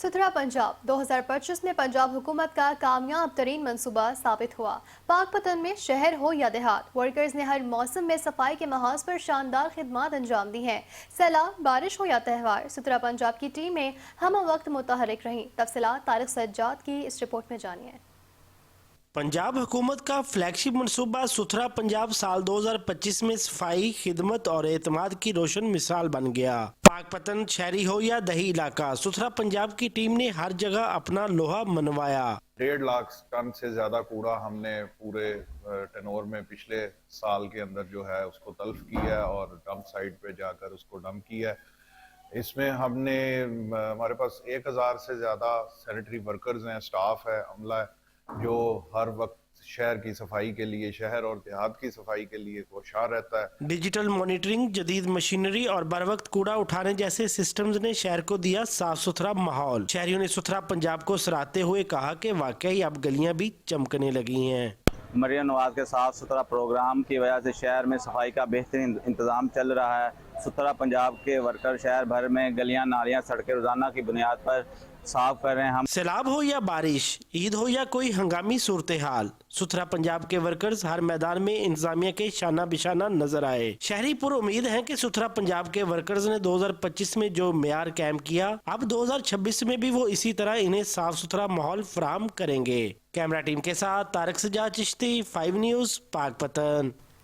सुथरा पंजाब 2025 में पंजाब हुकूमत का कामयाब तरीन मंसूबा साबित हुआ। पाकपतन में शहर हो या देहात, वर्कर्स ने हर मौसम में सफाई के महाज पर शानदार खिदमात अंजाम दी हैं। सैलाब, बारिश हो या त्यौहार, सुथरा पंजाब की टीमें हम वक्त मुतहरिक रहीं। तफसीलात तारिक सज्जाद की इस रिपोर्ट में जानिए। पंजाब हुकूमत का फ्लैगशिप मनसूबा सुथरा पंजाब साल 2025 में सफाई, खिदमत और एतमाद की रोशन मिसाल बन गया। पाकपतन शहरी हो या दही इलाका, सुथरा पंजाब की टीम ने हर जगह अपना लोहा मनवाया। 1.5 लाख टन से ज्यादा कूड़ा हमने पूरे टेनोर में पिछले साल के अंदर जो है उसको तल्फ किया है और डंप साइट पे जाकर उसको डंप किया है। इसमें हमने हमारे पास 1000 से ज्यादा सैनिटरी वर्कर्स हैं, स्टाफ है, अमला है, जो हर वक्त शहर की सफाई के लिए, शहर और देहात की सफाई के लिए कोशार रहता है। डिजिटल मॉनिटरिंग, जदीद मशीनरी और बर वक्त कूड़ा उठाने जैसे सिस्टम्स ने शहर को दिया साफ सुथरा माहौल। शहरियों ने सुथरा पंजाब को सराहते हुए कहा कि वाकई अब गलियां भी चमकने लगी हैं। मरियम नवाज के साफ सुथरा प्रोग्राम की वजह से शहर में सफाई का बेहतरीन इंतजाम चल रहा है। सुथरा पंजाब के वर्कर शहर भर में गलियां, नालियां, सड़कें रोजाना की बुनियाद पर साफ कर रहे हैं। हम सैलाब हो या बारिश, ईद हो या कोई हंगामी सूरत हाल, सुथरा पंजाब के वर्कर्स हर मैदान में इंतजामिया के शाना बिशाना नजर आए। शहरी पुर उम्मीद हैं कि सुथरा पंजाब के वर्कर्स ने 2025 में जो मेयार कायम किया, अब 2026 में भी वो इसी तरह इन्हें साफ सुथरा माहौल फराहम करेंगे। कैमरा टीम के साथ तारिक सज्जाद चिश्ती, 5 न्यूज़, पाकपतन।